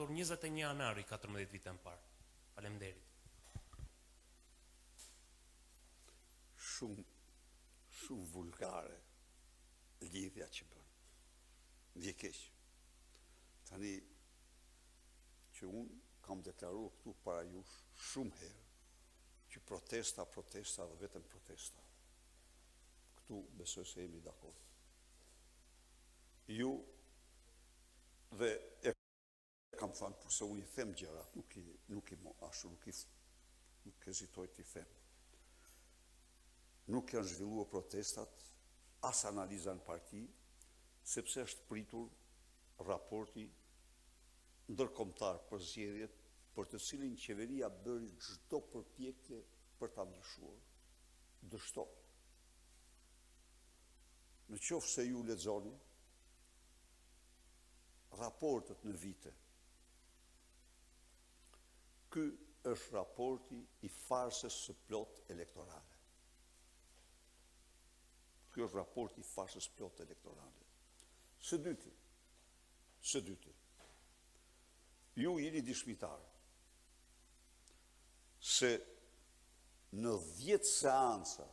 ndodhur 21 janari 14 vite më parë. Faleminderit. Shumë vulgare lidhja që bën. Ndje keq. Tani që unë kam deklaruar këtu para jush shumë herë që protesta dhe vetëm protesta. Këtu besoj se jemi dakord. Ju dhe e kam thënë, përse unë i them gjëra, nuk hezitoj t'i them. Nuk janë zhvilluar protestat, as analiza në parti, sepse është pritur raporti ndërkombëtar për zgjedhjet, për të cilin qeveria bëri çdo përpjekje për ta ndryshuar. Dështo. Në qoftë se ju lexoni raportet në vite, ky është raporti i farsës së plot elektorale. Ky është raporti i farsës plot elektorale. Së dyti, ju jeni dëshmitar se në 10 seanca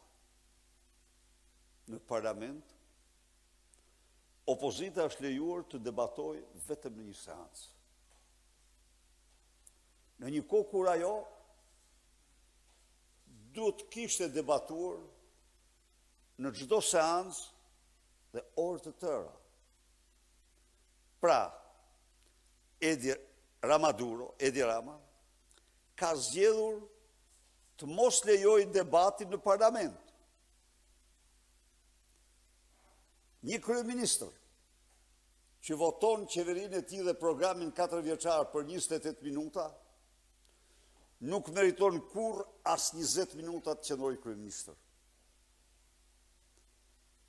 në parlament, opozita është lejuar të debatojë vetëm në një seancë. Në një kohë kur ajo duhet kishte debatuar në çdo seancë dhe orë të tëra. Pra, Edi Rama, ka zgjedhur të mos lejojë debatin në parlament. Një kryeministër që voton qeverinë e tij dhe programin 4 vjeçar për 28 minuta, nuk meriton kur as 20 minuta të qëndrojë kryeministër.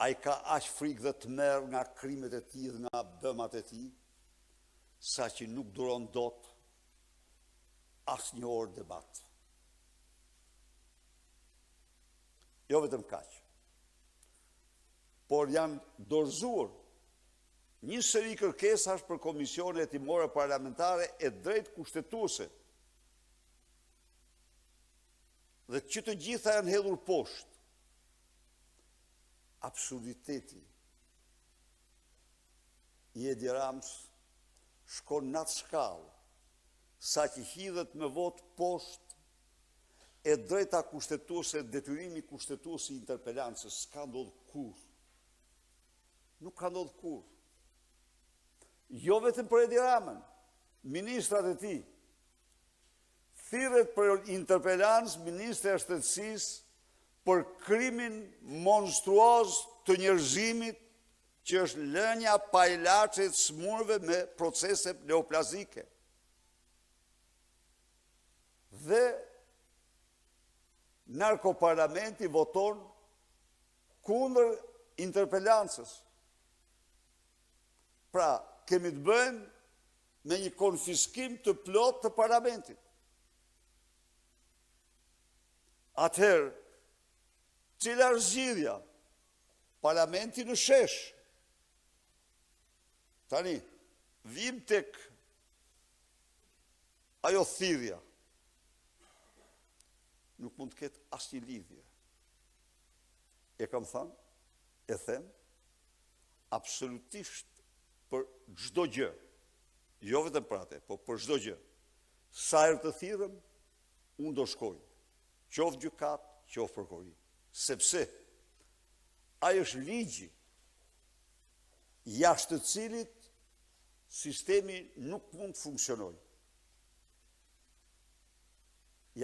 Ai ka aq frikë dhe të merr nga krimet e tij dhe nga bëmat e tij, sa që nuk duron dot asnjë orë debat. Jo vetëm kaq, por janë dorëzuar një seri kërkesash për komisione hetimore parlamentare e drejt kushtetuese. Dhe që të gjitha janë hedhur poshtë. Absurditeti i Edi Ramës shkon në atë shkallë, sa që hidhet me vot poshtë e drejta kushtetuese, detyrimi kushtetues i interpelancës. S'ka ndodhur kur. Nuk ka ndodhur kur. Jo vetëm për Edi Ramën, ministrat e tij. Thirret për interpelancë ministri i Shtetësisë për krimin monstruoz të njerëzimit që është lënia pa ilaçe të smurve me procese neoplazike. Dhe narkoparlamenti voton kundër interpelancës. Pra, kemi të bëjmë me një konfiskim të plot të parlamentit. Atëherë, cila është zgjidhja? Parlamenti në shesh. Tani, vim tek ajo thirrja. Nuk mund të ketë asnjë lidhje. E kam thënë, e them, absolutisht për çdo gjë. Jo vetëm për atë, por për çdo gjë. Sa herë të thirrem, unë do shkoj. Qoftë gjykat, qoftë prokurori. Sepse ai është ligji jashtë të cilit sistemi nuk mund të funksionojë.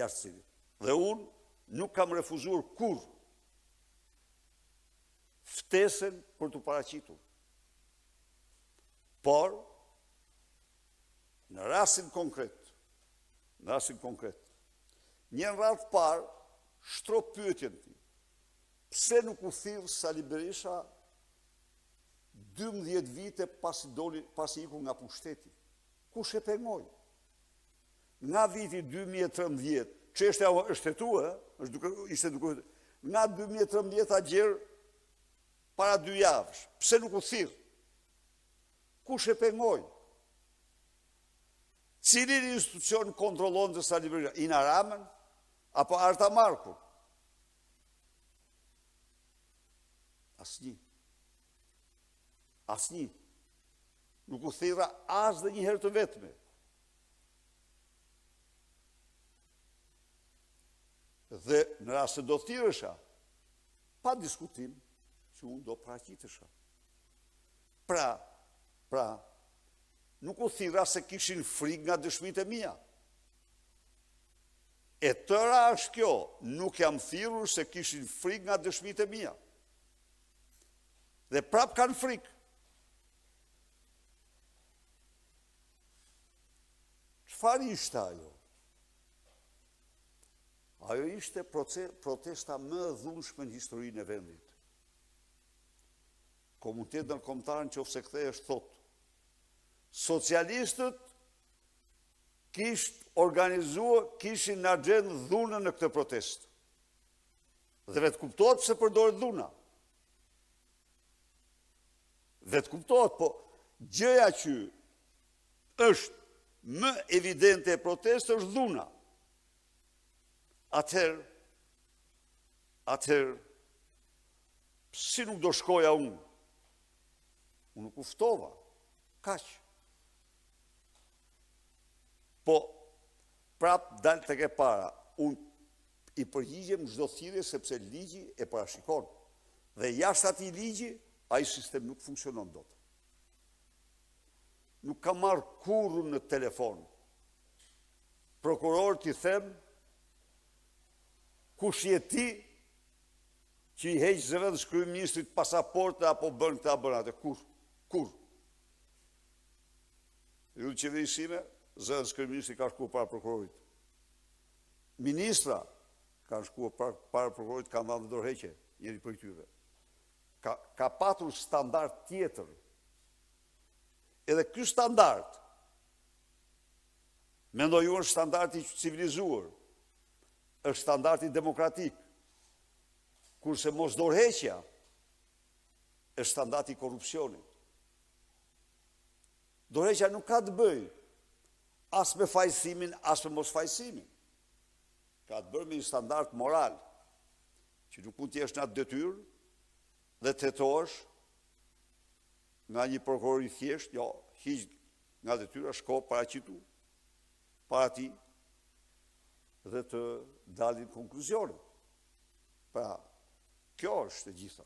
Jashtë cilit. Dhe unë nuk kam refuzuar kur ftesën për të paraqitur. Por, në rastin konkret, një radhë parë shtrop pyetjen ti. Pse nuk u thirr Sali Berisha 12 vite pasi iku nga pushteti? Kush e pengoi? Nga viti 2013, çështja është hetuar, nga 2013 gjerë para 2 javësh. Pse nuk u thirr? Kush e pengoi? Cilin institucion kontrolon të Sali Berisha? Ina Ramën apo Arta Marku? Asnjë. Asnjë. Nuk u thirra as dhe një herë të vetme. Dhe në rast se do thirresha, pa diskutim, që unë do paraqitesha. Pra, nuk u thirra se kishin frikë nga dëshmitë e mia. E tëra është kjo, nuk jam thirrur se kishin frikë nga dëshmitë e mia. Dhe prap kanë frikë. Çfarë ishte ajo? Ajo ishte protesta më e dhunshme në historinë e vendit. Komuniteti ndërkombëtar nëse kthehesh thotë, socialistët kishin në agjendë dhunën në këtë protestë. Dhe vetë kuptohet pse përdoret dhuna. Vetë kuptohet, po gjëja që është më evidente e protestë është dhuna. Atëherë, si nuk do shkoja unë? Unë nuk uftova, kaq. Po, prap dalë tek e para, unë i përgjigjem çdo thirrje sepse ligji e parashikon. Dhe jashtë atij ligji, ai sistem nuk funksionon dot. Nuk ka marrë kurrë në telefon. Prokurorët i them, kush je ti që i heq zëvendës kryeministrit pasaporte apo bën këta bën atë? Kur? Ju në qeverisime, zëvendës kryeministrit ka shkuar para prokurorit. Ministra kanë shkuar para prokurorit, kanë dhënë dorëheqje, njëri prej tyre. Ka patur standard tjetër. Edhe ky standard, mendoj unë është standardi civilizuar, është standardi demokratik, kurse mos dorëheqja është standardi i korrupsionit. Dorëheqja nuk ka të bëjë as me fajësimin, as me mos fajësimin. Ka të bëjë me një standard moral, që nuk mund të jesh në atë detyrë dhe të hetohesh nga një prokuror i thjesht, jo, hiq nga detyra, shko paraqitu para ti dhe të dalin konkluzione. Pra, kjo është e gjitha.